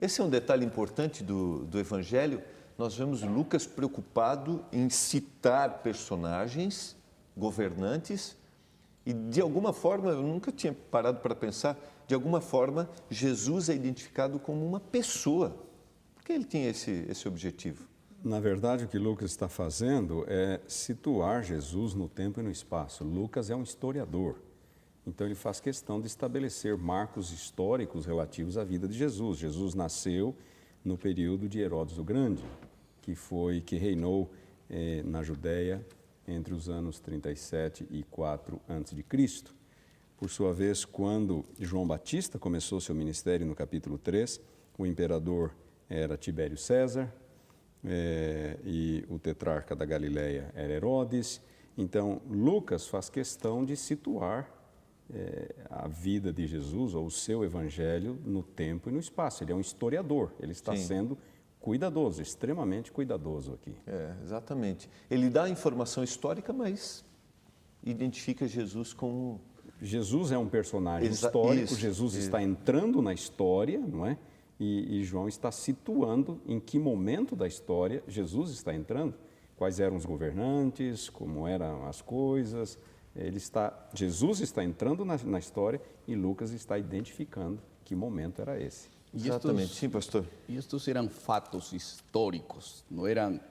Esse é um detalhe importante do Evangelho. Nós vemos Lucas preocupado em citar personagens, governantes, e de alguma forma, eu nunca tinha parado para pensar, de alguma forma, Jesus é identificado como uma pessoa. Por que ele tinha esse objetivo? Na verdade, o que Lucas está fazendo é situar Jesus no tempo e no espaço. Lucas é um historiador, então ele faz questão de estabelecer marcos históricos relativos à vida de Jesus. Jesus nasceu no período de Herodes o Grande, que reinou na Judéia entre os anos 37 e 4 a.C. Por sua vez, quando João Batista começou seu ministério no capítulo 3, o imperador era Tibério César, e o tetrarca da Galileia era Herodes. Então, Lucas faz questão de situar a vida de Jesus, ou o seu evangelho, no tempo e no espaço. Ele é um historiador, ele está sendo cuidadoso, extremamente cuidadoso aqui. Exatamente. Ele dá a informação histórica, mas identifica Jesus como... Jesus é um personagem histórico, Jesus está entrando na história, não é? E João está situando em que momento da história Jesus está entrando, quais eram os governantes, como eram as coisas. Jesus está entrando na história e Lucas está identificando que momento era esse. Exatamente, sim, pastor. E estes eram fatos históricos, não eram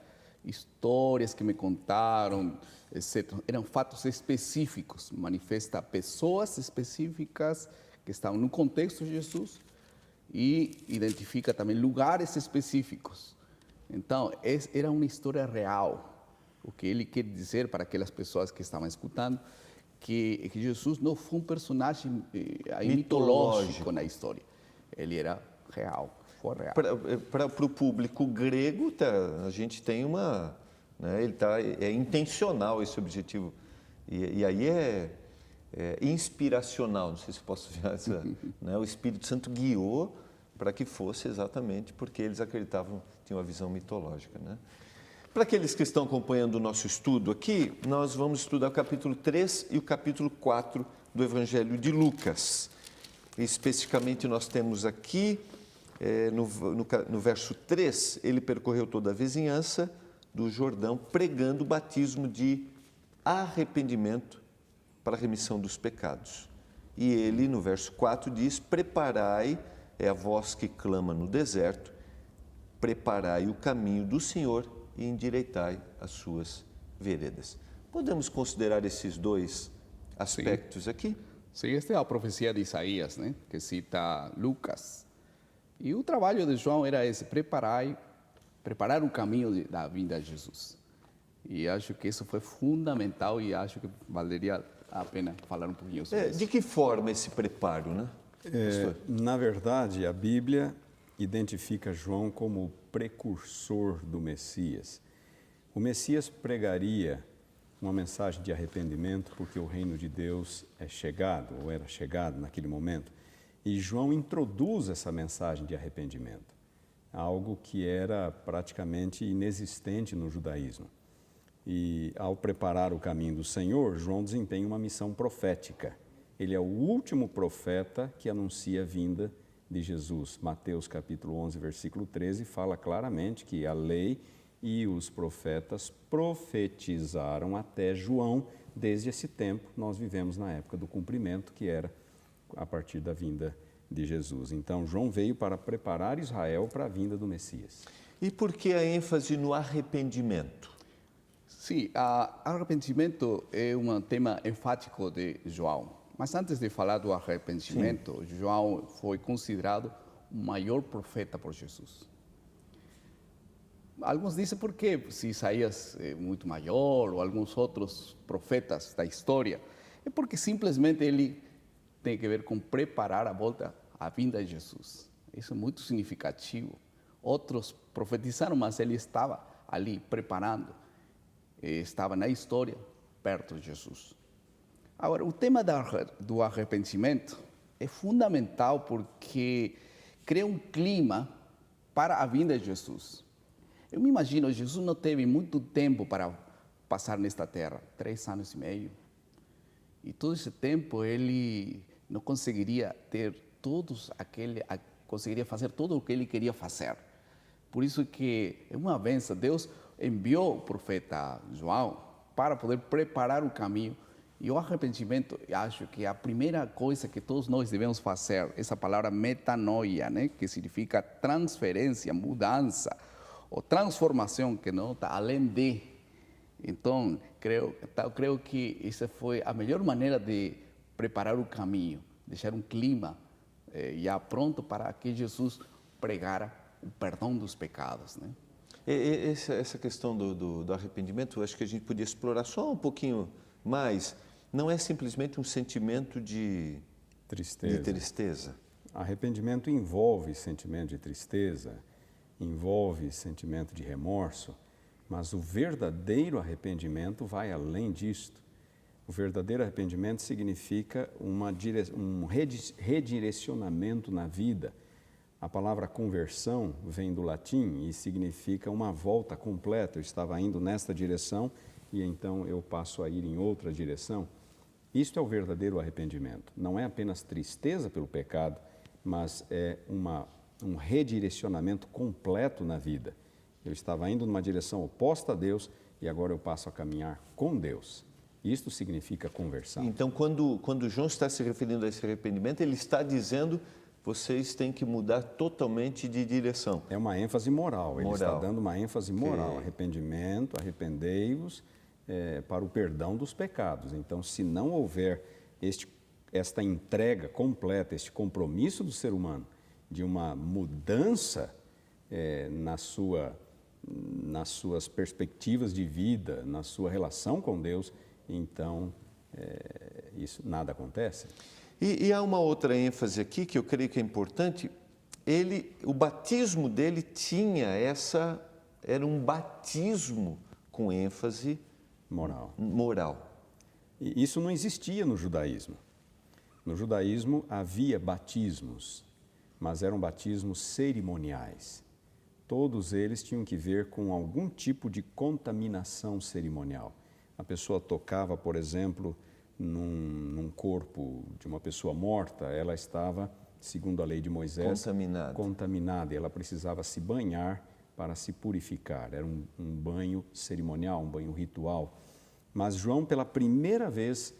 histórias que me contaram, etc. Eram fatos específicos, manifesta pessoas específicas que estavam no contexto de Jesus e identifica também lugares específicos. Então, era uma história real. O que ele quer dizer para aquelas pessoas que estavam escutando, que Jesus não foi um personagem mitológico na história. Ele era real, foi real. Para o público grego, a gente tem uma... Né, é intencional esse objetivo. E aí é inspiracional, não sei se posso usar essa... né, o Espírito Santo guiou para que fosse exatamente porque eles acreditavam, tinham uma visão mitológica, né? Para aqueles que estão acompanhando o nosso estudo aqui, nós vamos estudar o capítulo 3 e o capítulo 4 do Evangelho de Lucas. Especificamente, nós temos aqui, no verso 3, ele percorreu toda a vizinhança do Jordão, pregando o batismo de arrependimento para a remissão dos pecados. E ele, no verso 4, diz: preparai, é a voz que clama no deserto, preparai o caminho do Senhor e endireitai as suas veredas. Podemos considerar esses dois aspectos aqui? Sim, esta é a profecia de Isaías, né, que cita Lucas. E o trabalho de João era esse: preparar o caminho da vinda de Jesus. E acho que isso foi fundamental e acho que valeria a pena falar um pouquinho sobre isso. De que forma esse preparo, né? Na verdade, a Bíblia identifica João como o precursor do Messias. O Messias pregaria uma mensagem de arrependimento porque o reino de Deus é chegado, ou era chegado naquele momento. E João introduz essa mensagem de arrependimento, algo que era praticamente inexistente no judaísmo. E ao preparar o caminho do Senhor, João desempenha uma missão profética. Ele é o último profeta que anuncia a vinda de Jesus. Mateus capítulo 11, versículo 13, fala claramente que a lei e os profetas profetizaram até João. Desde esse tempo, nós vivemos na época do cumprimento, que era a partir da vinda de Jesus. Então, João veio para preparar Israel para a vinda do Messias. E por que a ênfase no arrependimento? Sim, arrependimento é um tema enfático de João. Mas antes de falar do arrependimento, João foi considerado o maior profeta por Jesus. Alguns dizem por quê? Se Isaías é muito maior, ou alguns outros profetas da história. É porque simplesmente ele tem que ver com preparar a volta, a vinda de Jesus. Isso é muito significativo. Outros profetizaram, mas ele estava ali preparando. Estava na história, perto de Jesus. Agora, o tema do arrependimento é fundamental porque cria um clima para a vinda de Jesus. Eu me imagino, Jesus não teve muito tempo para passar nesta terra, 3 anos e meio. E todo esse tempo ele não conseguiria ter conseguiria fazer tudo o que ele queria fazer. Por isso que é uma benção. Deus enviou o profeta João para poder preparar o caminho. E o arrependimento, eu acho que a primeira coisa que todos nós devemos fazer, essa palavra metanoia, né, que significa transferência, mudança, ou transformação, que não está além de. Então, eu creio que essa foi a melhor maneira de preparar o caminho, deixar um clima já pronto para que Jesus pregara o perdão dos pecados, né? Essa questão do arrependimento, eu acho que a gente podia explorar só um pouquinho mais. Não é simplesmente um sentimento de tristeza. Arrependimento envolve sentimento de tristeza, envolve sentimento de remorso, mas o verdadeiro arrependimento vai além disto. O verdadeiro arrependimento significa um redirecionamento na vida. A palavra conversão vem do latim e significa uma volta completa. Eu estava indo nesta direção e então eu passo a ir em outra direção. Isto é o verdadeiro arrependimento. Não é apenas tristeza pelo pecado, mas é um redirecionamento completo na vida. Eu estava indo numa direção oposta a Deus e agora eu passo a caminhar com Deus. Isto significa conversão. Então, quando João está se referindo a esse arrependimento, ele está dizendo: vocês têm que mudar totalmente de direção. É uma ênfase moral. Ele está dando uma ênfase moral. Arrependimento, arrependei-vos para o perdão dos pecados. Então, se não houver esta entrega completa, este compromisso do ser humano de uma mudança nas suas perspectivas de vida, na sua relação com Deus, então isso nada acontece. E há uma outra ênfase aqui que eu creio que é importante. O batismo dele era um batismo com ênfase moral. E isso não existia no judaísmo. No judaísmo havia batismos, mas eram batismos cerimoniais. Todos eles tinham que ver com algum tipo de contaminação cerimonial. A pessoa tocava, por exemplo, num corpo de uma pessoa morta, ela estava, segundo a lei de Moisés, contaminada e ela precisava se banhar para se purificar. Era um banho cerimonial, um banho ritual. Mas João, pela primeira vez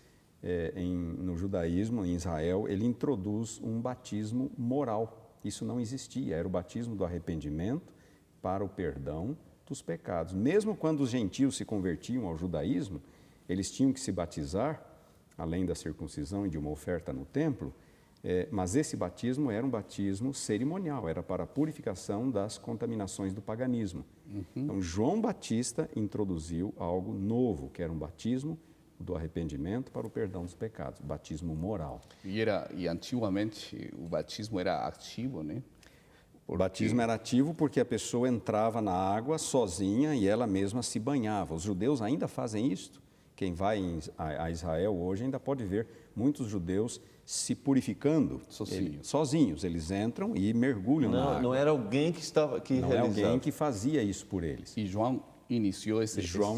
no judaísmo, em Israel, ele introduz um batismo moral. Isso não existia, era o batismo do arrependimento para o perdão dos pecados. Mesmo quando os gentios se convertiam ao judaísmo, eles tinham que se batizar, além da circuncisão e de uma oferta no templo, mas esse batismo era um batismo cerimonial, era para a purificação das contaminações do paganismo. Então, João Batista introduziu algo novo, que era um batismo do arrependimento para o perdão dos pecados, batismo moral. E antigamente o batismo era ativo, né? O batismo era ativo porque a pessoa entrava na água sozinha e ela mesma se banhava. Os judeus ainda fazem isso. Quem vai a Israel hoje ainda pode ver muitos judeus se purificando sozinhos. Eles entram e mergulham na água. Não era alguém que realizava. Não é alguém que fazia isso por eles. E João iniciou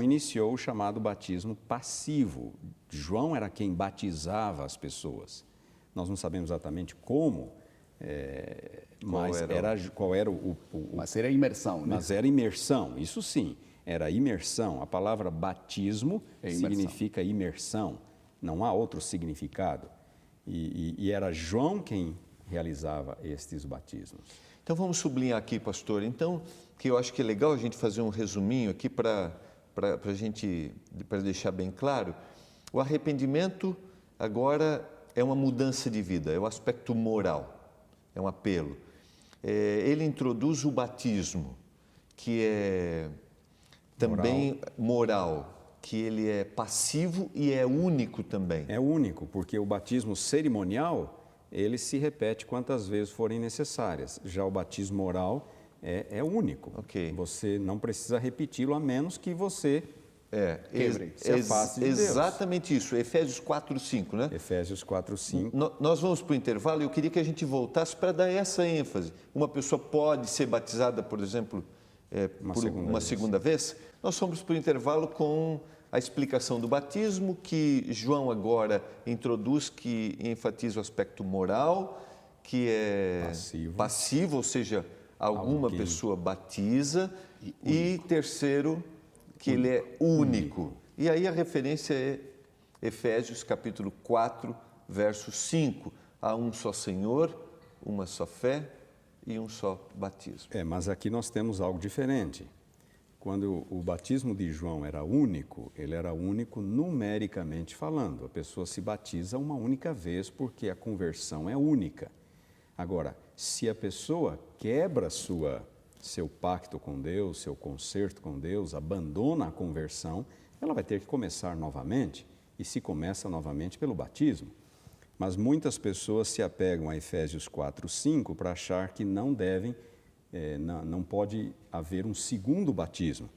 iniciou o chamado batismo passivo. João era quem batizava as pessoas. Nós não sabemos exatamente como, qual era o... Mas era imersão, né? Mas era imersão, isso sim. Era imersão. A palavra batismo significa imersão. Não há outro significado. E era João quem realizava estes batismos. Então vamos sublinhar aqui, pastor. Então, que eu acho que é legal a gente fazer um resuminho aqui para deixar bem claro. O arrependimento agora é uma mudança de vida, é o aspecto moral, é um apelo. Ele introduz o batismo, que é também moral, que ele é passivo e é único também. É único, porque o batismo cerimonial, ele se repete quantas vezes forem necessárias. Já o batismo moral é único. Okay. Você não precisa repeti-lo, a menos que você se afaste de Deus. Exatamente isso, Efésios 4:5, né? Efésios 4:5. Nós vamos para o intervalo e eu queria que a gente voltasse para dar essa ênfase. Uma pessoa pode ser batizada, por exemplo, uma segunda vez? Nós fomos para o intervalo com a explicação do batismo, que João agora introduz, que enfatiza o aspecto moral, que é passivo, ou seja, alguma pessoa batiza, e terceiro, que ele é único. E aí a referência é Efésios capítulo 4, verso 5. Há um só Senhor, uma só fé e um só batismo. Mas aqui nós temos algo diferente. Quando o batismo de João era único, ele era único numericamente falando. A pessoa se batiza uma única vez porque a conversão é única. Agora, se a pessoa quebra seu pacto com Deus, seu concerto com Deus, abandona a conversão, ela vai ter que começar novamente, e se começa novamente pelo batismo. Mas muitas pessoas se apegam a Efésios 4, 5 para achar que não pode haver um segundo batismo.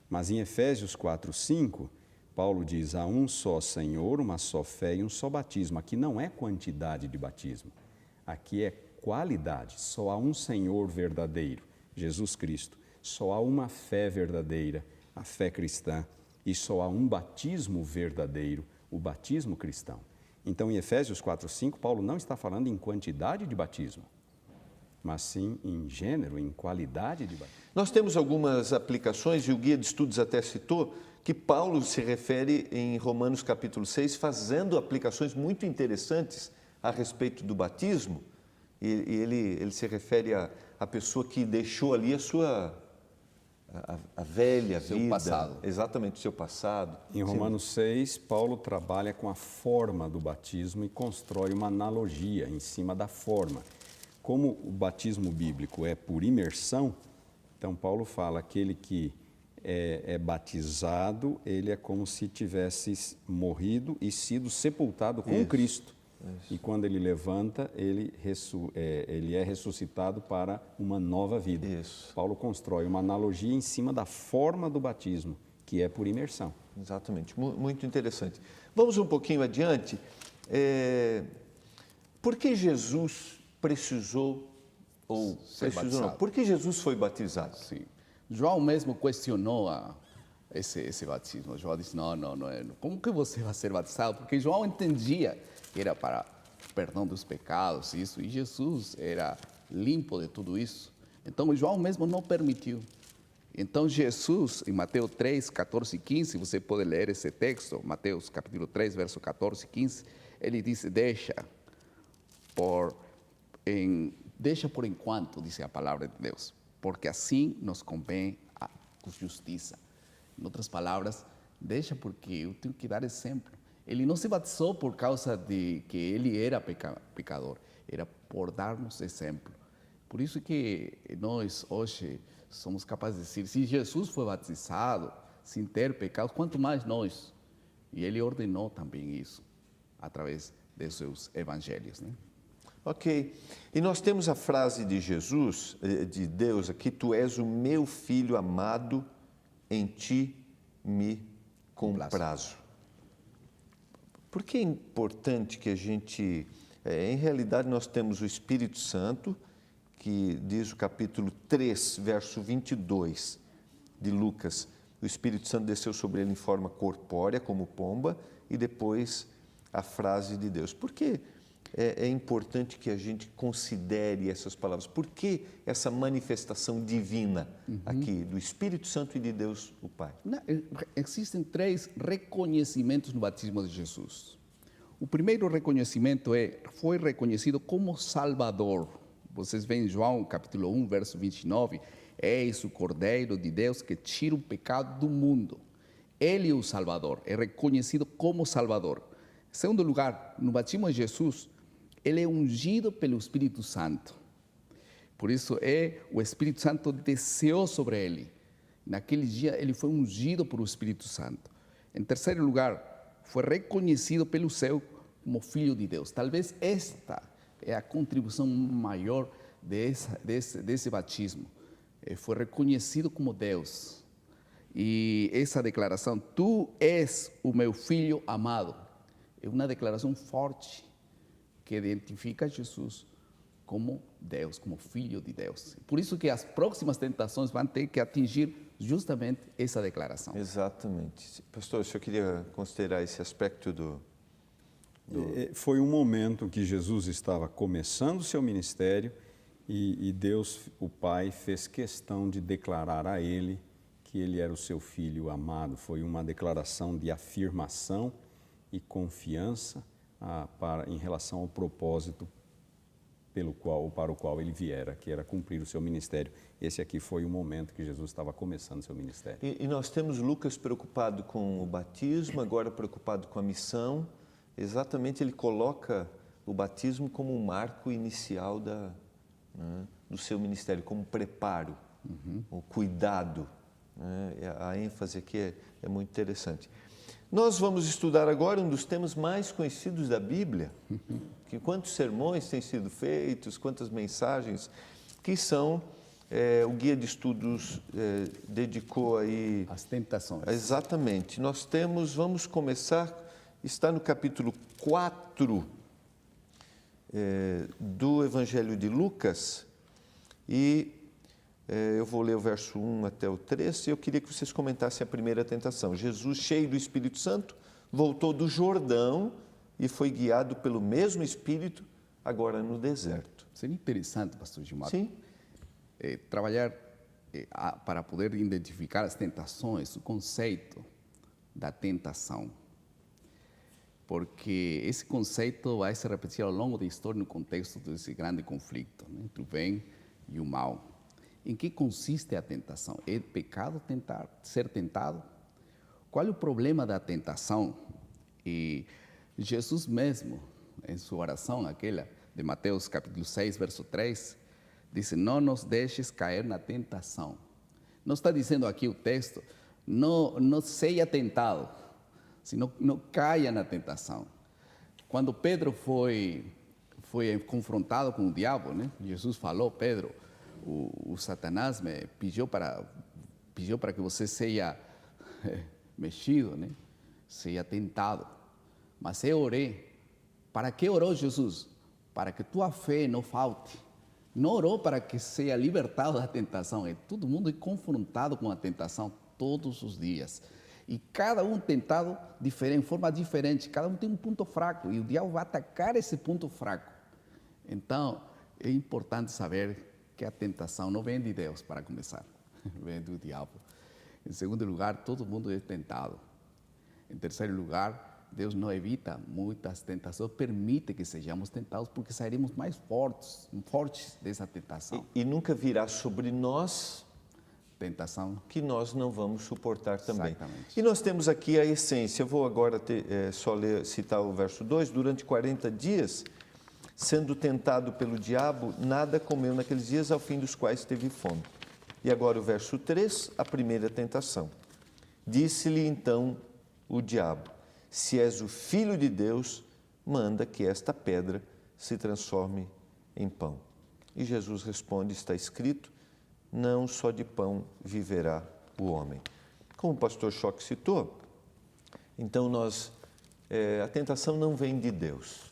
Mas em Efésios 4, 5, Paulo diz, há um só Senhor, uma só fé e um só batismo. Aqui não é quantidade de batismo, aqui é qualidade. Só há um Senhor verdadeiro, Jesus Cristo. Só há uma fé verdadeira, a fé cristã. E só há um batismo verdadeiro, o batismo cristão. Então, em Efésios 4, 5, Paulo não está falando em quantidade de batismo, mas sim em gênero, em qualidade de batismo. Nós temos algumas aplicações, e o Guia de Estudos até citou, que Paulo se refere em Romanos capítulo 6, fazendo aplicações muito interessantes a respeito do batismo. E ele se refere à pessoa que deixou ali a velha vida. Seu passado. Exatamente, o seu passado. Em Romanos 6, Paulo trabalha com a forma do batismo e constrói uma analogia em cima da forma. Como o batismo bíblico é por imersão, então Paulo fala aquele que é batizado, ele é como se tivesse morrido e sido sepultado com Cristo. E quando ele levanta, ele é ressuscitado para uma nova vida. Isso. Paulo constrói uma analogia em cima da forma do batismo, que é por imersão. Exatamente, muito interessante. Vamos um pouquinho adiante. Por que Jesus precisou, por que Jesus foi batizado? Sim. João mesmo questionou esse batismo. João disse, não, como que você vai ser batizado? Porque João entendia que era para perdão dos pecados, isso, e Jesus era limpo de tudo isso. Então, João mesmo não permitiu. Então, Jesus, em Mateus 3, 14 e 15, você pode ler esse texto, Mateus capítulo 3, verso 14 e 15, ele diz, deixa por enquanto, diz a palavra de Deus, porque assim nos convém a justiça. Em outras palavras, deixa porque eu tenho que dar exemplo. Ele não se batizou por causa de que ele era pecador, era por darmos exemplo. Por isso que nós hoje somos capazes de dizer, se Jesus foi batizado sem ter pecado, quanto mais nós. E ele ordenou também isso, através de seus evangelhos, né? Ok. E nós temos a frase de Jesus, de Deus aqui, tu és o meu filho amado, em ti me comprazo. Por que é importante que a gente... em realidade, nós temos o Espírito Santo, que diz o capítulo 3, verso 22 de Lucas. O Espírito Santo desceu sobre ele em forma corpórea, como pomba, e depois a frase de Deus. Por que é importante que a gente considere essas palavras? Por que essa manifestação divina aqui, do Espírito Santo e de Deus, o Pai? Existem 3 reconhecimentos no batismo de Jesus. O primeiro reconhecimento foi reconhecido como Salvador. Vocês veem em João, capítulo 1, verso 29, eis o Cordeiro de Deus que tira o pecado do mundo. Ele é o Salvador, é reconhecido como Salvador. Em segundo lugar, no batismo de Jesus, ele é ungido pelo Espírito Santo. Por isso, o Espírito Santo desceu sobre ele. Naquele dia, ele foi ungido por o Espírito Santo. Em terceiro lugar, foi reconhecido pelo céu como Filho de Deus. Talvez esta é a contribuição maior desse batismo. Foi reconhecido como Deus. E essa declaração, tu és o meu filho amado, é uma declaração forte que identifica Jesus como Deus, como Filho de Deus. Por isso que as próximas tentações vão ter que atingir justamente essa declaração. Exatamente. Pastor, eu queria considerar esse aspecto Foi um momento que Jesus estava começando o seu ministério e Deus, o Pai, fez questão de declarar a ele que ele era o seu filho amado. Foi uma declaração de afirmação e confiança em relação ao propósito para o qual ele viera, que era cumprir o seu ministério. Esse aqui foi o momento que Jesus estava começando o seu ministério. E nós temos Lucas preocupado com o batismo, agora preocupado com a missão. Exatamente, ele coloca o batismo como um marco inicial do seu ministério, como preparo, o cuidado. A ênfase aqui é muito interessante. Nós vamos estudar agora um dos temas mais conhecidos da Bíblia, que quantos sermões têm sido feitos, quantas mensagens, que são, o Guia de Estudos dedicou aí... As tentações. Exatamente. Vamos começar, está no capítulo 4 do Evangelho de Lucas, e eu vou ler o verso 1 até o 3, e eu queria que vocês comentassem a primeira tentação. Jesus, cheio do Espírito Santo, voltou do Jordão e foi guiado pelo mesmo Espírito, agora no deserto. Seria interessante, pastor Gilmar, Sim. Trabalhar para poder identificar as tentações, o conceito da tentação. Porque esse conceito vai se repetir ao longo da história no contexto desse grande conflito, né, entre o bem e o mal. Em que consiste a tentação? É pecado ser tentado? Qual é o problema da tentação? E Jesus mesmo, em sua oração, aquela de Mateus capítulo 6, verso 3, disse, não nos deixes cair na tentação. Não está dizendo aqui o texto, não seja tentado, senão não caia na tentação. Quando Pedro foi confrontado com o diabo, né? Jesus falou, Pedro, o Satanás me pediu para que você seja mexido, né? Seja tentado. Mas eu orei. Para que orou Jesus? Para que tua fé não falte. Não orou para que seja libertado da tentação. Todo mundo é confrontado com a tentação todos os dias. E cada um tentado em forma diferente. Cada um tem um ponto fraco. E o diabo vai atacar esse ponto fraco. Então, é importante saber que a tentação não vem de Deus, para começar, vem do diabo. Em segundo lugar, todo mundo é tentado. Em terceiro lugar, Deus não evita muitas tentações, permite que sejamos tentados, porque sairemos mais fortes dessa tentação. E nunca virá sobre nós Tentação. que nós não vamos suportar também. Exatamente. E nós temos aqui a essência. Eu vou agora citar o verso 2. Durante 40 dias... sendo tentado pelo diabo, nada comeu naqueles dias, ao fim dos quais teve fome. E agora o verso 3, a primeira tentação. Disse-lhe então o diabo, se és o Filho de Deus, manda que esta pedra se transforme em pão. E Jesus responde, está escrito, não só de pão viverá o homem. Como o pastor Schock citou, então a tentação não vem de Deus.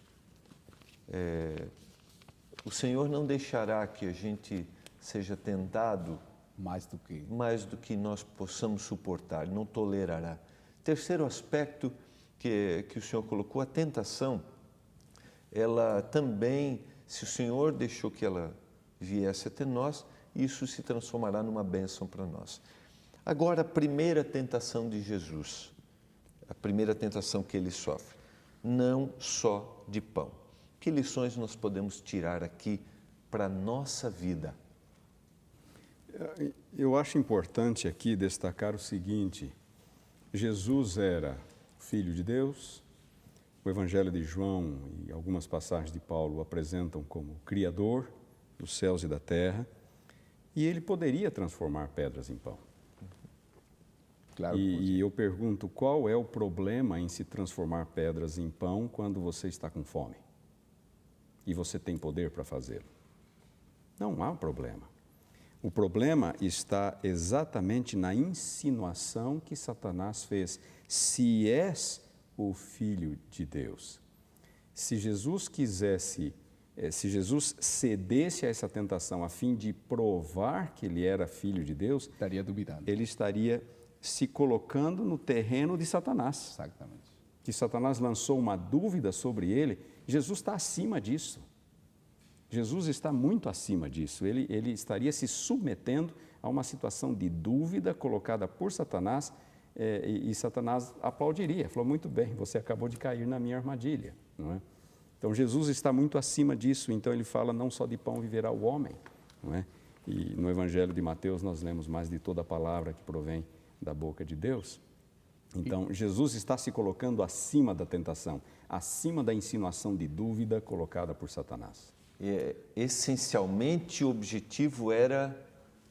O Senhor não deixará que a gente seja tentado Mais do que nós possamos suportar, não tolerará. Terceiro aspecto que o Senhor colocou, a tentação, ela também, se o Senhor deixou que ela viesse até nós, isso se transformará numa bênção para nós. Agora, a primeira tentação de Jesus, a primeira tentação que ele sofre, não só de pão. Que lições nós podemos tirar aqui para a nossa vida? Eu acho importante aqui destacar o seguinte, Jesus era Filho de Deus, o Evangelho de João e algumas passagens de Paulo o apresentam como Criador dos céus e da terra, e ele poderia transformar pedras em pão. Claro. E eu pergunto, qual é o problema em se transformar pedras em pão quando você está com fome? E você tem poder para fazê-lo? Não há problema. O problema está exatamente na insinuação que Satanás fez. Se és o Filho de Deus. Se Jesus cedesse a essa tentação a fim de provar que ele era Filho de Deus, Estaria duvidando. ele estaria se colocando no terreno de Satanás. Exatamente. que Satanás lançou uma dúvida sobre ele, Jesus está acima disso. Jesus está muito acima disso. Ele estaria se submetendo a uma situação de dúvida colocada por Satanás, e Satanás aplaudiria. Falou, muito bem, você acabou de cair na minha armadilha. Não é? Então, Jesus está muito acima disso. Então, ele fala, não só de pão viverá o homem. Não é? E no Evangelho de Mateus, nós lemos mais de toda a palavra que provém da boca de Deus. Então, Jesus está se colocando acima da tentação, acima da insinuação de dúvida colocada por Satanás. Essencialmente, o objetivo era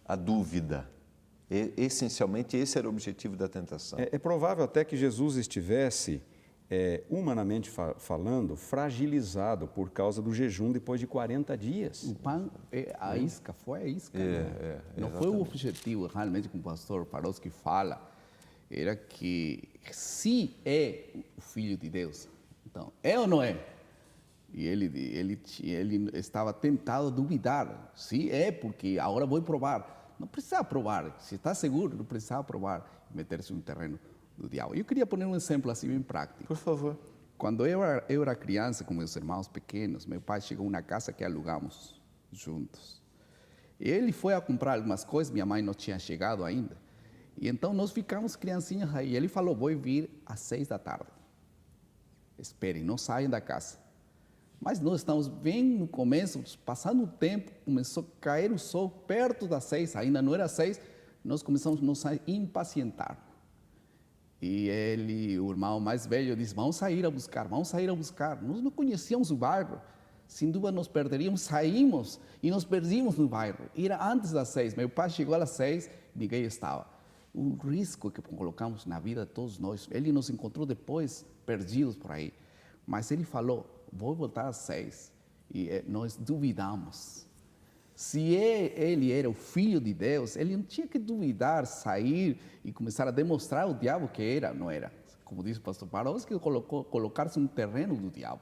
a dúvida. Essencialmente, esse era o objetivo da tentação. É provável até que Jesus estivesse, humanamente falando, fragilizado por causa do jejum depois de 40 dias. O pão é a isca, foi a isca. Não foi o objetivo, realmente, como o pastor Paroski fala, era que se é o Filho de Deus, então, é ou não é? E ele estava tentado a duvidar. Se é, porque agora vou provar. Não precisa provar. Se está seguro, não precisa provar e meter-se no terreno do diabo. Eu queria poner um exemplo assim bem prático. Por favor. Quando eu era criança, com meus irmãos pequenos, meu pai chegou na casa que alugamos juntos. Ele foi a comprar algumas coisas, minha mãe não tinha chegado ainda. E então nós ficamos criancinhas aí. Ele falou, vou vir às 6 da tarde. Esperem, não saiam da casa. Mas nós estamos bem no começo, passando o tempo, começou a cair o sol perto das 6, ainda não era 6, nós começamos a nos impacientar. E ele, o irmão mais velho, disse, vamos sair a buscar. Nós não conhecíamos o bairro, sem dúvida nos perderíamos, saímos e nos perdíamos no bairro. Era antes das 6, meu pai chegou às 6, ninguém estava. O risco que colocamos na vida de todos nós, ele nos encontrou depois, perdidos por aí. Mas ele falou, vou voltar às 6. E nós duvidamos. Se ele era o Filho de Deus, ele não tinha que duvidar, sair e começar a demonstrar ao diabo que era, não era. Como disse o pastor Paroski, colocar-se no terreno do diabo.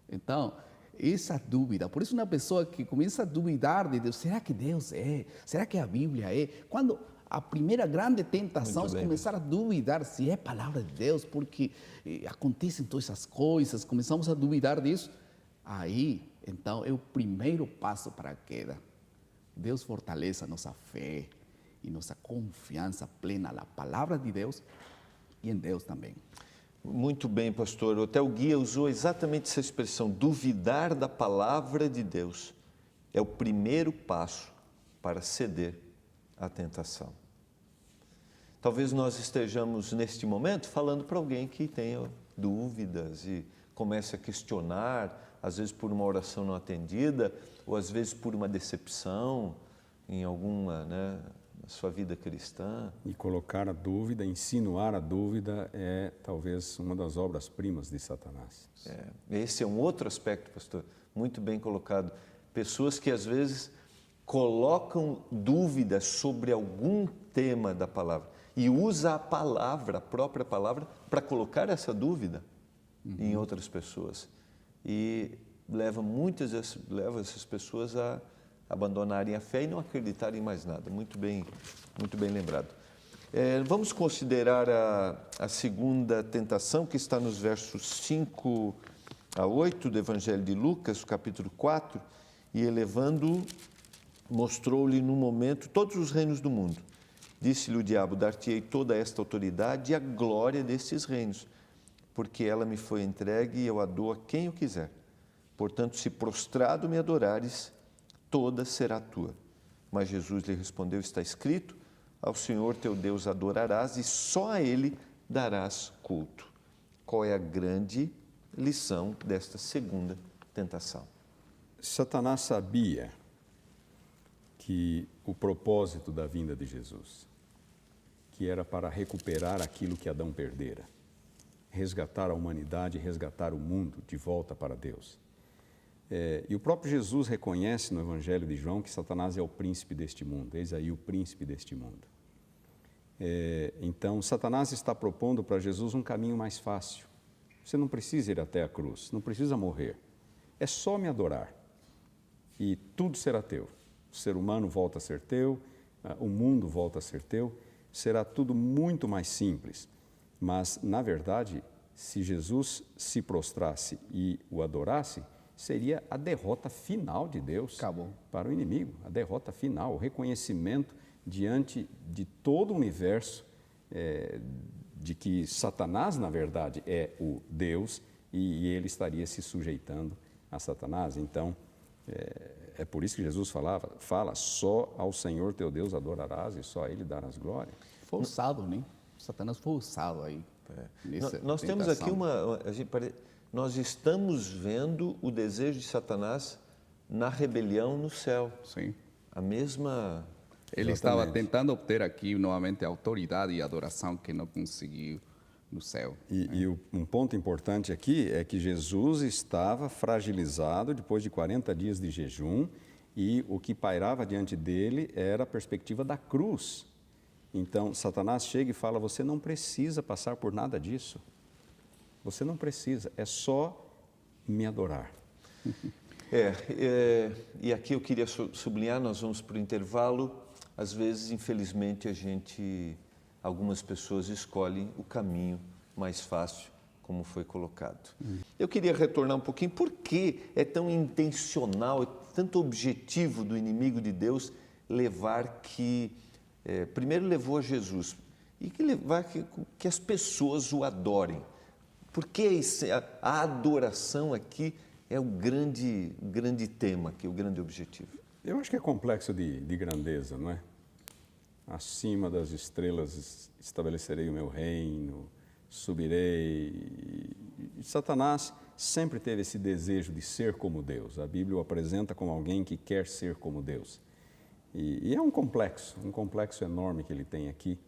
Então, essa dúvida, por isso uma pessoa que começa a duvidar de Deus, será que Deus é? Será que a Bíblia é? Quando a primeira grande tentação é começar a duvidar se é palavra de Deus, porque acontecem todas essas coisas, começamos a duvidar disso. Aí, então, é o primeiro passo para a queda. Deus fortaleça nossa fé e nossa confiança plena na palavra de Deus e em Deus também. Muito bem, pastor. Até o guia usou exatamente essa expressão, duvidar da palavra de Deus. É o primeiro passo para ceder à tentação. Talvez nós estejamos, neste momento, falando para alguém que tenha dúvidas e comece a questionar, às vezes por uma oração não atendida, ou às vezes por uma decepção em alguma, na sua vida cristã. E colocar a dúvida, insinuar a dúvida é talvez uma das obras-primas de Satanás. Esse é um outro aspecto, pastor, muito bem colocado. Pessoas que às vezes colocam dúvidas sobre algum tema da palavra e usa a palavra, a própria palavra, para colocar essa dúvida em outras pessoas. E leva essas pessoas a abandonarem a fé e não acreditarem em mais nada. Muito bem lembrado. Vamos considerar a segunda tentação, que está nos versos 5 a 8 do Evangelho de Lucas, capítulo 4, e elevando, mostrou-lhe no momento todos os reinos do mundo. Disse-lhe o diabo, dar-te-ei toda esta autoridade e a glória destes reinos, porque ela me foi entregue e eu a dou a quem eu quiser. Portanto, se prostrado me adorares, toda será tua. Mas Jesus lhe respondeu, está escrito, ao Senhor teu Deus adorarás e só a Ele darás culto. Qual é a grande lição desta segunda tentação? Satanás sabia que o propósito da vinda de Jesus, que era para recuperar aquilo que Adão perdera, resgatar a humanidade, resgatar o mundo de volta para Deus. E o próprio Jesus reconhece no Evangelho de João que Satanás é o príncipe deste mundo, eis aí o príncipe deste mundo. Então, Satanás está propondo para Jesus um caminho mais fácil. Você não precisa ir até a cruz, não precisa morrer. É só me adorar e tudo será teu. O ser humano volta a ser teu, o mundo volta a ser teu, será tudo muito mais simples. Mas, na verdade, se Jesus se prostrasse e o adorasse, seria a derrota final de Deus Acabou. para o inimigo, a derrota final, o reconhecimento diante de todo o universo de que Satanás, na verdade, é o Deus e ele estaria se sujeitando a Satanás. Então, é por isso que Jesus fala, só ao Senhor teu Deus adorarás e só a Ele darás glória. Foi usado, né? Satanás foi usado aí. Nós temos aqui nós estamos vendo o desejo de Satanás na rebelião no céu. Sim. A mesma... Ele estava tentando obter aqui novamente a autoridade e adoração que não conseguiu no céu. E um ponto importante aqui é que Jesus estava fragilizado depois de 40 dias de jejum e o que pairava diante dele era a perspectiva da cruz. Então, Satanás chega e fala, você não precisa passar por nada disso. Você não precisa, é só me adorar. E aqui eu queria sublinhar, nós vamos para o intervalo. Às vezes, infelizmente, algumas pessoas escolhem o caminho mais fácil, como foi colocado. Eu queria retornar um pouquinho, por que é tão intencional, é tanto objetivo do inimigo de Deus levar primeiro levou a Jesus, e levar que as pessoas o adorem. Porque a adoração aqui é o grande tema, aqui, o grande objetivo. Eu acho que é complexo de grandeza, não é? Acima das estrelas estabelecerei o meu reino, subirei. E Satanás sempre teve esse desejo de ser como Deus. A Bíblia o apresenta como alguém que quer ser como Deus. E é um complexo enorme que ele tem aqui,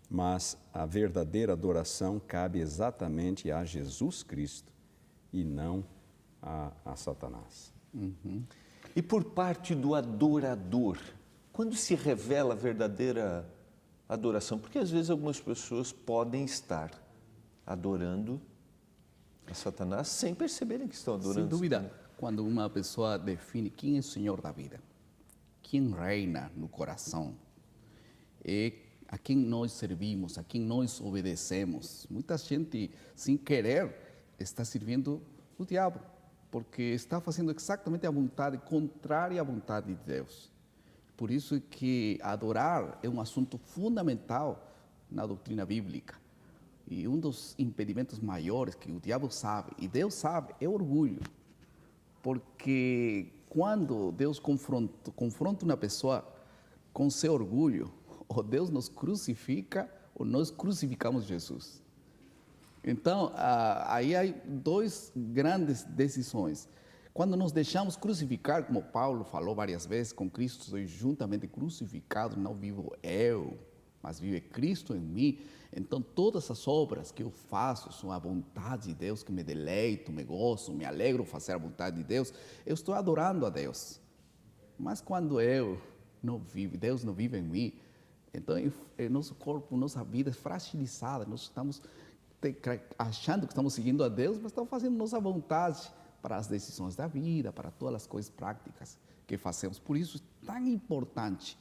mas a verdadeira adoração cabe exatamente a Jesus Cristo e não a Satanás. E por parte do adorador, quando se revela a verdadeira adoração? Porque às vezes algumas pessoas podem estar adorando a Satanás sem perceberem que estão adorando. Sem dúvida, quando uma pessoa define quem é o Senhor da vida, quem reina no coração, a quem nós servimos, a quem nós obedecemos. Muita gente, sem querer, está servindo o diabo, porque está fazendo exatamente a vontade contrária à vontade de Deus. Por isso que adorar é um assunto fundamental na doutrina bíblica. E um dos impedimentos maiores que o diabo sabe, e Deus sabe, é o orgulho. Porque quando Deus confronta uma pessoa com seu orgulho, ou Deus nos crucifica, ou nós crucificamos Jesus. Então, aí há duas grandes decisões. Quando nos deixamos crucificar, como Paulo falou várias vezes, com Cristo sou juntamente crucificado, não vivo eu, mas vive Cristo em mim. Então, todas as obras que eu faço são a vontade de Deus, que me deleito, me gosto, me alegro fazer a vontade de Deus. Eu estou adorando a Deus. Mas quando eu não vivo, Deus não vive em mim, então nosso corpo, nossa vida é fragilizada. Nós estamos achando que estamos seguindo a Deus, mas estamos fazendo nossa vontade para as decisões da vida, para todas as coisas práticas que fazemos. Por isso é tão importante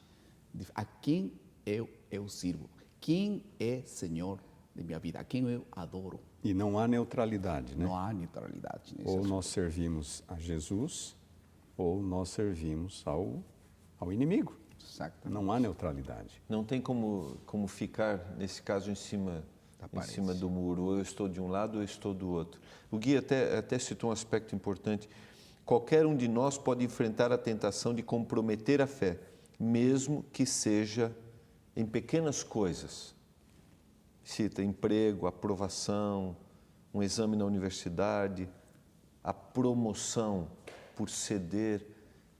a quem eu sirvo. Quem é Senhor de minha vida? A quem eu adoro? E não há neutralidade, né? Não há neutralidade. Ou nós servimos a Jesus, ou nós servimos ao inimigo. Exatamente. Não há neutralidade. Não tem como ficar, nesse caso, em cima do muro. Ou eu estou de um lado ou eu estou do outro. O Gui até citou um aspecto importante. Qualquer um de nós pode enfrentar a tentação de comprometer a fé, mesmo que seja em pequenas coisas. Cita emprego, aprovação, um exame na universidade, a promoção por ceder,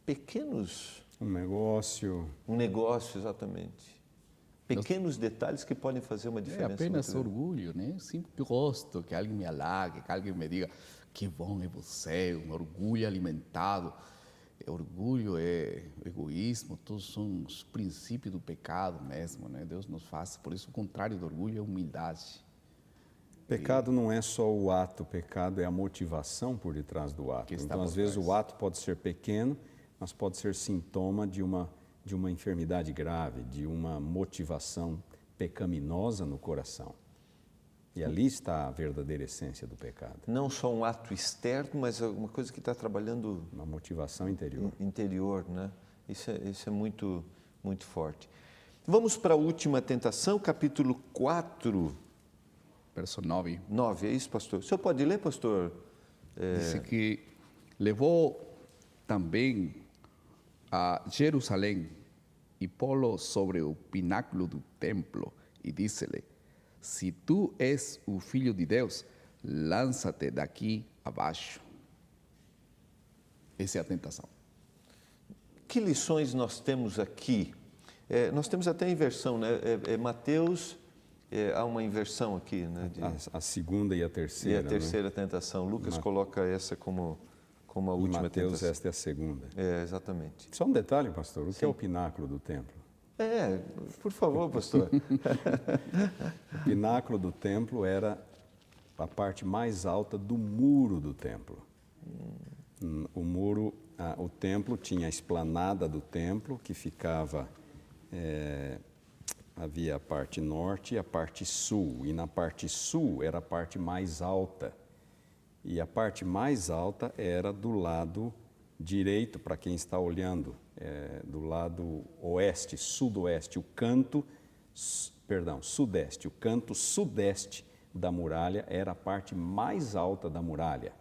pequenos... Um negócio, exatamente. Pequenos detalhes que podem fazer uma diferença. É apenas orgulho, né? Sempre gosto que alguém me halague, que alguém me diga que bom é você, um orgulho alimentado. Orgulho é egoísmo, todos são os princípios do pecado mesmo, né? Deus nos faz, por isso o contrário do orgulho é humildade. Pecado não é só o ato, pecado é a motivação por detrás do ato. Então, às vezes, o ato pode ser pequeno, mas pode ser sintoma de uma enfermidade grave, de uma motivação pecaminosa no coração. E ali está a verdadeira essência do pecado, Não só um ato externo, mas uma coisa que está trabalhando uma motivação interior. interior, né? Isso é muito, muito forte. Vamos para a última tentação, capítulo 4, Verso 9. 9. É isso, pastor? O senhor pode ler, pastor? Dice que levou também a Jerusalém e pô-lo sobre o pináculo do templo e disse-lhe: se tu és o filho de Deus, lança-te daqui abaixo. Essa é a tentação. Que lições nós temos aqui? Nós temos até a inversão, né? Mateus, há uma inversão aqui, né? A segunda e a E terceira. a terceira tentação. Lucas coloca essa como a Né? Em última Mateus, tentação. esta é a segunda. Exatamente. Só um detalhe, pastor, o que é o pináculo do templo? Por favor, pastor. O pináculo do templo era a parte mais alta do muro do templo. O muro, o templo tinha a esplanada do templo, que ficava, havia a parte norte e a parte sul, e na parte sul era a parte mais alta. E a parte mais alta era do lado direito, para quem está olhando, do lado oeste, sudoeste, sudeste. O canto sudeste da muralha era a parte mais alta da muralha.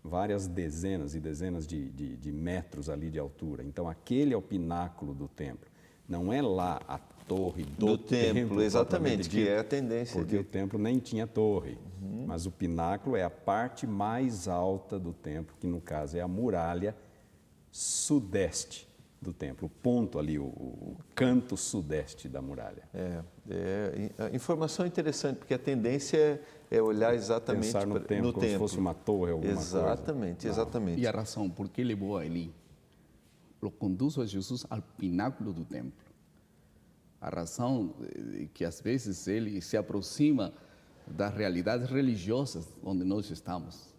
Várias dezenas e dezenas de metros ali de altura. Então, aquele é o pináculo do templo. Não é lá a torre do templo, exatamente, que dito, é a tendência. porque o templo nem tinha torre. Mas o pináculo é a parte mais alta do templo, que no caso é a muralha sudeste do templo. O ponto ali, o canto sudeste da muralha. Informação interessante, porque a tendência é olhar exatamente Pensar no templo como se fosse uma torre, alguma coisa. Exatamente. E a razão por que levou a Eli, lo conduz a Jesus ao pináculo do templo. A razão é que às vezes ele se aproxima das realidades religiosas onde nós estamos.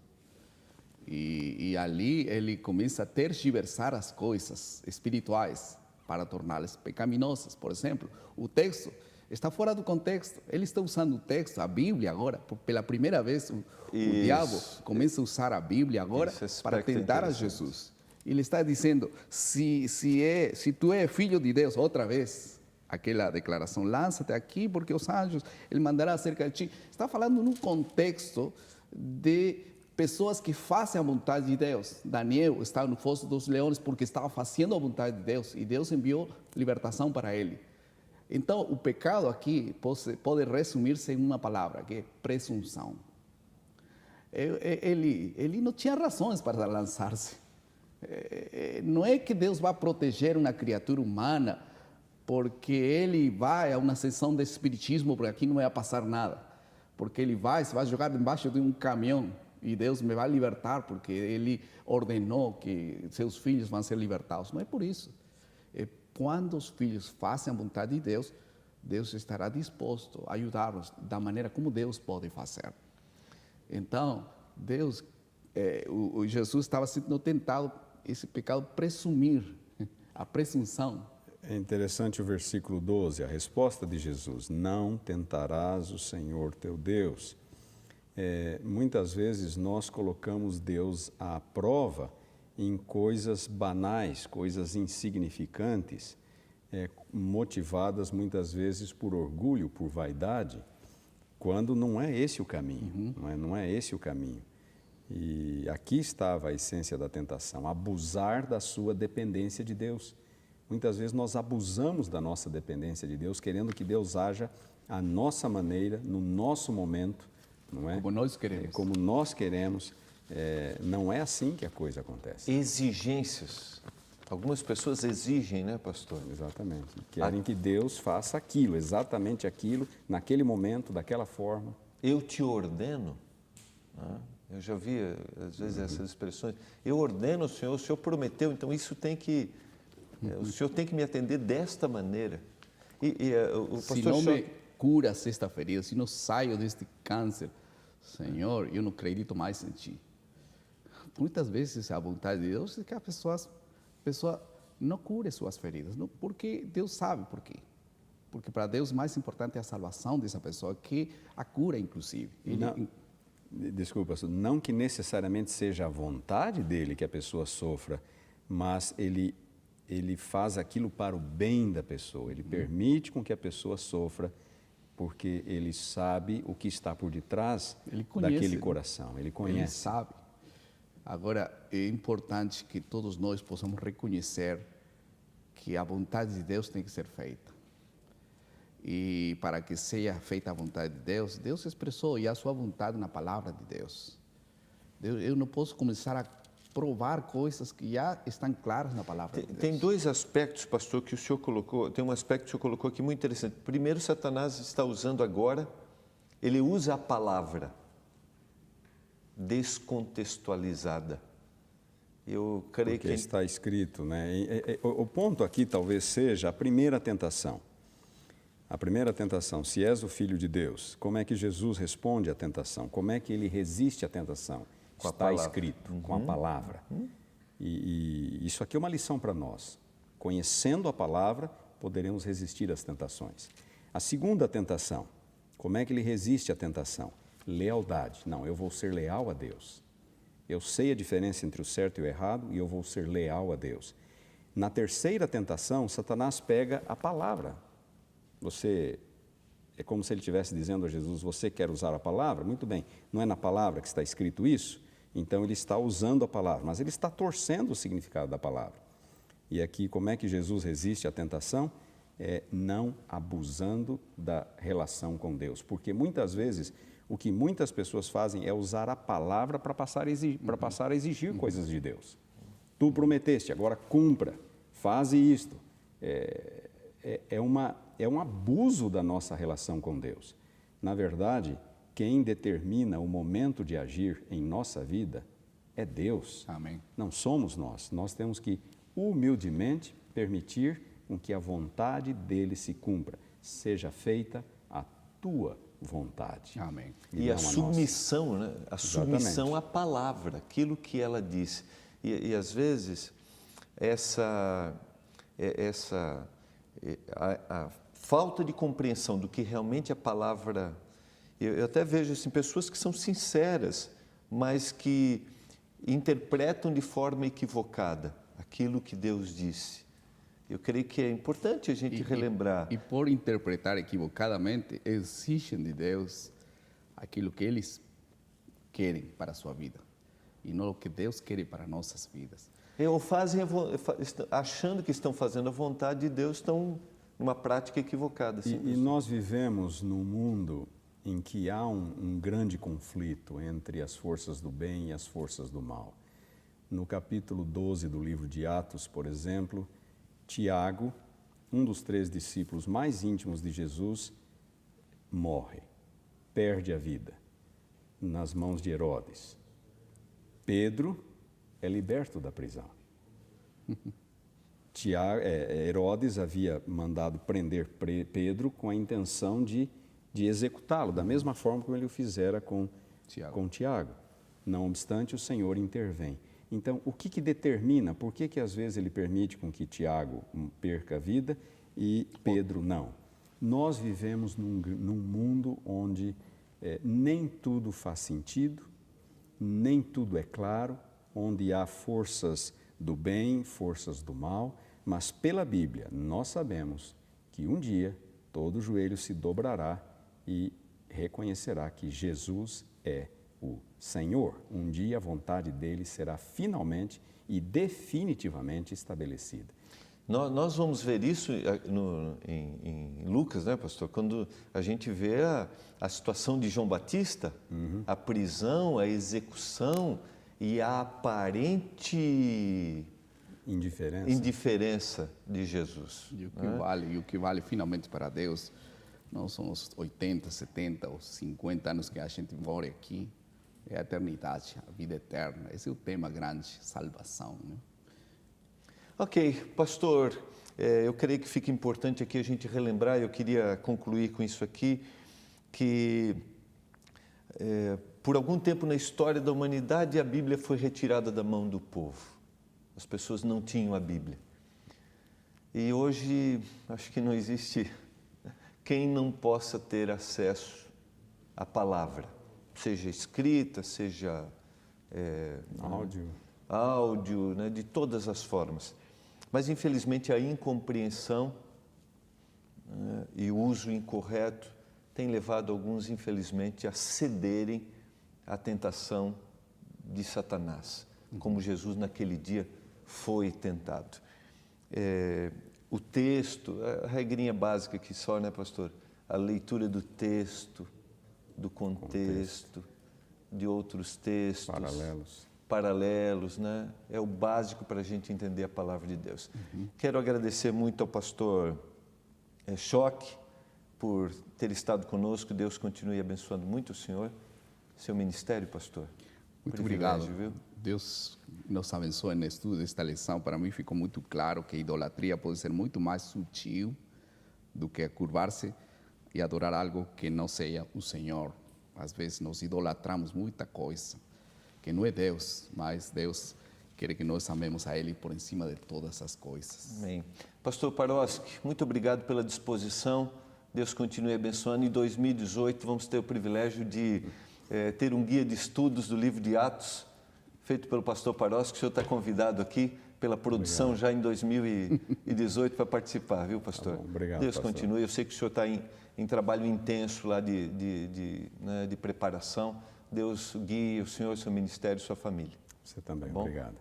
E ali ele começa a tergiversar as coisas espirituais para torná-las pecaminosas. Por exemplo, o texto está fora do contexto. Ele está usando o texto, a Bíblia agora, pela primeira vez o diabo começa a usar a Bíblia agora para tentar a Jesus. Ele está dizendo, se tu és filho de Deus, outra vez, aquela declaração, lança-te aqui porque os anjos, ele mandará acerca de ti. Está falando num contexto de pessoas que fazem a vontade de Deus. Daniel estava no fosso dos leões porque estava fazendo a vontade de Deus e Deus enviou libertação para ele. Então, o pecado aqui pode resumir-se em uma palavra, que é presunção. Ele não tinha razões para lançar-se. Não é que Deus vai proteger uma criatura humana porque ele vai a uma sessão de espiritismo, porque aqui não vai passar nada. Porque ele se vai jogar debaixo de um caminhão e Deus me vai libertar porque ele ordenou que seus filhos vão ser libertados. Não é por isso. Quando os filhos fazem a vontade de Deus, Deus estará disposto a ajudá-los da maneira como Deus pode fazer. Então, Jesus estava sendo tentado, esse pecado, presumir, a presunção. É interessante o versículo 12, a resposta de Jesus: não tentarás o Senhor teu Deus. Muitas vezes nós colocamos Deus à prova em coisas banais, coisas insignificantes, motivadas muitas vezes por orgulho, por vaidade, quando não é esse o caminho, não é esse o caminho. E aqui estava a essência da tentação, abusar da sua dependência de Deus. Muitas vezes nós abusamos da nossa dependência de Deus, querendo que Deus haja à nossa maneira, no nosso momento, não é? Como nós queremos. Como nós queremos. Não é assim que a coisa acontece. Exigências. Algumas pessoas exigem, né, pastor? Exatamente. Querem que Deus faça aquilo, exatamente aquilo, naquele momento, daquela forma. Eu te ordeno, né? Eu já vi, às vezes, essas expressões. Eu ordeno, o Senhor prometeu, então isso tem que... o Senhor tem que me atender desta maneira. O pastor se não me curas esta ferida, se não saio deste câncer, Senhor, eu não acredito mais em Ti. Muitas vezes a vontade de Deus é que a pessoa não cure suas feridas, não, porque Deus sabe por quê. Porque para Deus mais importante é a salvação dessa pessoa que a cura, inclusive. Não, desculpa, não que necessariamente seja a vontade dele que a pessoa sofra, mas ele faz aquilo para o bem da pessoa. Ele permite com que a pessoa sofra, porque ele sabe o que está por detrás daquele coração. Ele conhece. Ele sabe. Agora, é importante que todos nós possamos reconhecer que a vontade de Deus tem que ser feita. E para que seja feita a vontade de Deus, Deus expressou e a sua vontade na palavra de Deus. Eu não posso começar a provar coisas que já estão claras na palavra de Deus. Tem dois aspectos, pastor, que o senhor colocou, tem um aspecto que o senhor colocou aqui muito interessante. Primeiro, Satanás está usando agora, ele usa a palavra descontextualizada. Eu creio Porque que está escrito, né? O ponto aqui talvez seja a primeira tentação. A primeira tentação, se és o Filho de Deus, como é que Jesus responde à tentação? Como é que ele resiste à tentação? Com a Está palavra. escrito, com a palavra. E isso aqui é uma lição para nós. Conhecendo a palavra, poderemos resistir às tentações. A segunda tentação, como é que ele resiste à tentação? Lealdade. Não, eu vou ser leal a Deus. Eu sei a diferença entre o certo e o errado e eu vou ser leal a Deus. Na terceira tentação, Satanás pega a palavra. É como se ele estivesse dizendo a Jesus, você quer usar a palavra? Muito bem, não é na palavra que está escrito isso? Então ele está usando a palavra, mas ele está torcendo o significado da palavra. E aqui, como é que Jesus resiste à tentação? É não abusando da relação com Deus. Porque muitas vezes, o que muitas pessoas fazem é usar a palavra para passar a exigir coisas de Deus. Tu prometeste, agora cumpra, faze isto. É um abuso da nossa relação com Deus. Na verdade, quem determina o momento de agir em nossa vida é Deus. Amém. Não somos nós. Nós temos que humildemente permitir com que a vontade dele se cumpra. Seja feita a tua vontade. Amém. E a submissão, né? A submissão à palavra, aquilo que ela disse. E às vezes, a falta de compreensão do que realmente a palavra... Eu até vejo assim, pessoas que são sinceras, mas que interpretam de forma equivocada aquilo que Deus disse. Eu creio que é importante a gente relembrar. E por interpretar equivocadamente, exigem de Deus aquilo que eles querem para a sua vida e não o que Deus quer para nossas vidas. Ou fazem, achando que estão fazendo a vontade de Deus, estão numa prática equivocada. E nós vivemos num mundo em que há um grande conflito entre as forças do bem e as forças do mal. No capítulo 12 do livro de Atos, por exemplo, Tiago, um dos 3 discípulos mais íntimos de Jesus, morre, perde a vida nas mãos de Herodes. Pedro é liberto da prisão. Herodes havia mandado prender Pedro com a intenção de executá-lo, da mesma forma como ele o fizera com Tiago. Não obstante, o Senhor intervém. Então, o que determina, por que às vezes ele permite com que Tiago perca a vida e Pedro não? Nós vivemos num mundo onde nem tudo faz sentido, nem tudo é claro, onde há forças do bem, forças do mal, mas pela Bíblia nós sabemos que um dia todo joelho se dobrará e reconhecerá que Jesus é o Senhor. Um dia a vontade dele será finalmente e definitivamente estabelecida. Nós vamos ver isso em Lucas, né, pastor? Quando a gente vê a situação de João Batista, a prisão, a execução e a aparente indiferença de Jesus. E o que vale finalmente para Deus não são os 80, 70 ou 50 anos que a gente mora aqui, é a eternidade, a vida eterna. Esse é o tema grande, salvação, né? Ok, pastor, eu creio que fica importante aqui a gente relembrar, eu queria concluir com isso aqui, que por algum tempo na história da humanidade a Bíblia foi retirada da mão do povo. As pessoas não tinham a Bíblia. E hoje acho que não existe quem não possa ter acesso à palavra, seja escrita, seja áudio, né, de todas as formas. Mas, infelizmente, a incompreensão, né, e o uso incorreto tem levado alguns, infelizmente, a cederem à tentação de Satanás, como Jesus naquele dia foi tentado. O texto, a regrinha básica aqui só, né, pastor? A leitura do texto, do contexto, de outros textos. Paralelos, né? É o básico para a gente entender a palavra de Deus. Quero agradecer muito ao pastor Choque por ter estado conosco. Deus continue abençoando muito o senhor, seu ministério, pastor. Muito obrigado. Viu? Deus nos abençoe no estudo desta lição. Para mim ficou muito claro que a idolatria pode ser muito mais sutil do que curvar-se e adorar algo que não seja o Senhor. Às vezes nós idolatramos muita coisa que não é Deus, mas Deus quer que nós amemos a Ele por cima de todas as coisas. Amém. Pastor Paroski, muito obrigado pela disposição. Deus continue abençoando. Em 2018 vamos ter o privilégio de ter um guia de estudos do livro de Atos, feito pelo pastor Paroski. O senhor está convidado aqui pela produção já em 2018 para participar, viu, pastor? Tá bom, obrigado, Deus pastor. continue. Eu sei que o senhor está em trabalho intenso lá de preparação. Deus guie o senhor, seu ministério e sua família. Você também, Tá bom? obrigado.